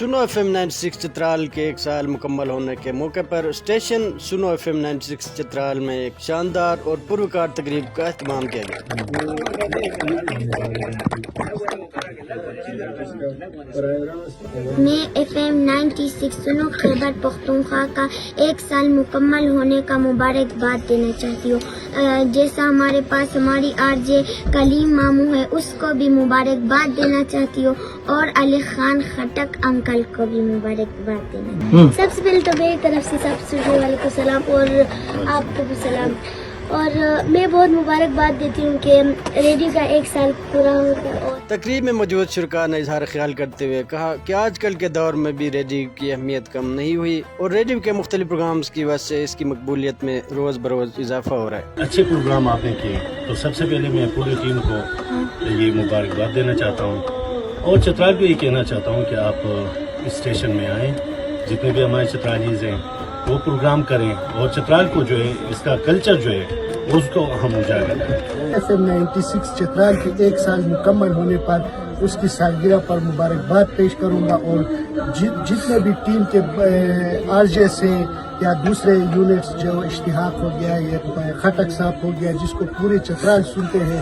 سنو FM 96 چترال کے 1 سال مکمل ہونے کے موقع پر اسٹیشن سنو FM 96 چترال میں ایک شاندار اور پروکار تقریب کا اہتمام کیا گیا۔ میں FM 96 سنو خیبر پختونخوا کا 1 سال مکمل ہونے کا مبارکباد دینا چاہتی ہوں۔ جیسا ہمارے پاس ہماری RJ کلیم ماموں ہے، اس کو بھی مبارکباد دینا چاہتی ہوں، اور علی خان خٹک انکل کو بھی مبارکباد دینا۔ سب سے پہلے تو میری طرف سے سب سننے والے کو سلام اور آپ کو بھی سلام، اور میں بہت مبارکباد دیتی ہوں کہ ریڈیو کا 1 سال پورا ہو گیا۔ اور تقریب میں موجود شرکاء نے اظہار خیال کرتے ہوئے کہا کہ آج کل کے دور میں بھی ریڈیو کی اہمیت کم نہیں ہوئی، اور ریڈیو کے مختلف پروگرامز کی وجہ سے اس کی مقبولیت میں روز بروز اضافہ ہو رہا ہے۔ اچھے پروگرام آپ نے کیے، تو سب سے پہلے میں پوری ٹیم کو یہ مبارکباد دینا چاہتا ہوں، اور چترال کو یہ کہنا چاہتا ہوں کہ آپ اس اسٹیشن میں آئیں، جتنے بھی ہمارے چترالیز ہیں وہ پروگرام کریں، اور چترال کو جو ہے اس کا کلچر جو ہے اس کو ہم اجاگر کریں۔ FM 96 چترال کے 1 سال مکمل ہونے پر اس کی سالگرہ پر مبارکباد پیش کروں گا، اور جتنے بھی ٹیم کے RJ سے یا دوسرے یونٹس جو اشتہاق ہو گیا یا خٹک صاحب ہو گیا جس کو پورے چترال سنتے ہیں،